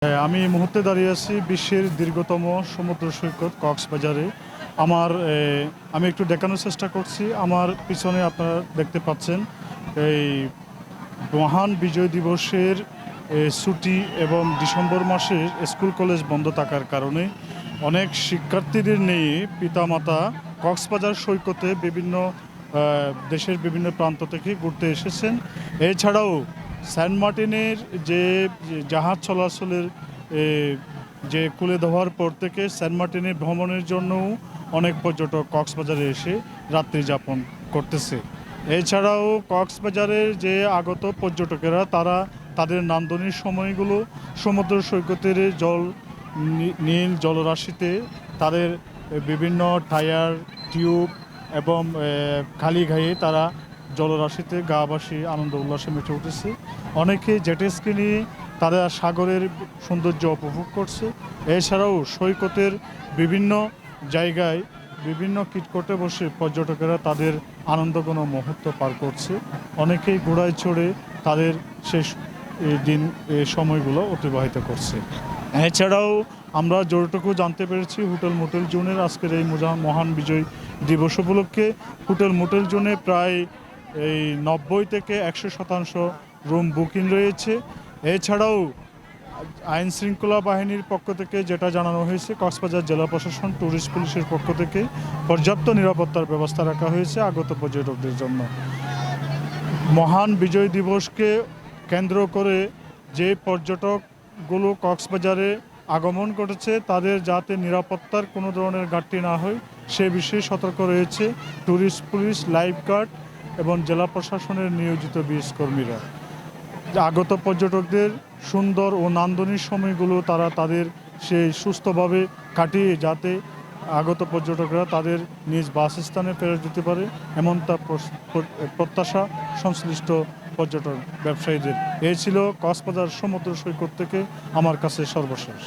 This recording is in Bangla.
আমি এই মুহূর্তে দাঁড়িয়ে আছি বিশ্বের দীর্ঘতম সমুদ্র সৈকত কক্সবাজারে। আমি একটু দেখানোর চেষ্টা করছি। আমার পিছনে আপনারা দেখতে পাচ্ছেন এই মহান বিজয় দিবসের ছুটি এবং ডিসেম্বর মাসে স্কুল কলেজ বন্ধ থাকার কারণে অনেক শিক্ষার্থীদের নিয়ে পিতামাতা কক্সবাজার সৈকতে বিভিন্ন দেশের বিভিন্ন প্রান্ত থেকে ঘুরতে এসেছেন। এছাড়াও সেন্ট মার্টিনের যে জাহাজ চলাচলের যে খুলে দেওয়ার পর থেকে সেন্ট মার্টিনে ভ্রমণের জন্যও অনেক পর্যটক কক্সবাজারে এসে রাত্রি যাপন করতেছে। এছাড়াও কক্সবাজারের যে আগত পর্যটকেরা তারা তাদের নান্দনিক সময়গুলো সমুদ্র সৈকতের নীল জলরাশিতে তাদের বিভিন্ন টায়ার টিউব এবং খালি গায়ে তারা জলরাশিতে গা ভাসি আনন্দ উল্লাসে মেতে উঠেছে। অনেকে জেট স্কি নিয়ে তারা সাগরের সৌন্দর্য উপভোগ করছে। এছাড়াও সৈকতের বিভিন্ন জায়গায় বিভিন্ন কিটকোটে বসে পর্যটকেরা তাদের আনন্দঘন মুহূর্ত পার করছে। অনেকেই ঘোড়ায় চড়ে তাদের শেষ দিন সময়গুলো অতিবাহিত করছে। এছাড়াও আমরা যতটুকু জানতে পেরেছি হোটেল মোটেল জোনের আজকের এই মহান বিজয় দিবস উপলক্ষে হোটেল মোটেল জোনে প্রায় 90 থেকে 100% রুম বুকিং রয়েছে। এছাড়াও আইন শৃঙ্খলা বাহিনীর পক্ষ থেকে যেটা জানানো হয়েছে, কক্সবাজার জেলা প্রশাসন ট্যুরিস্ট পুলিশের পক্ষ থেকে পর্যাপ্ত নিরাপত্তার ব্যবস্থা রাখা হয়েছে আগত পর্যটকদের জন্য। মহান বিজয় দিবসকে কেন্দ্র করে যে পর্যটকগুলো কক্সবাজারে আগমন করেছে তাদের যাতে নিরাপত্তার কোনো ধরনের ঘাটতি না হয় সে বিষয়ে সতর্ক রয়েছে ট্যুরিস্ট পুলিশ, লাইফগার্ড এবং জেলা প্রশাসনের নিয়োজিত বিএস কর্মীরা। আগত পর্যটকদের সুন্দর ও নান্দনিক সময়গুলো তারা তাদের সেই সুস্থভাবে কাটিয়ে যাতে আগত পর্যটকরা তাদের নিজ বাসস্থানে ফেরত যেতে পারে এমন তা প্রত্যাশা সংশ্লিষ্ট পর্যটন ব্যবসায়ীদের। এই ছিল কক্সবাজার সমুদ্র সৈকত থেকে আমার কাছে সর্বশেষ।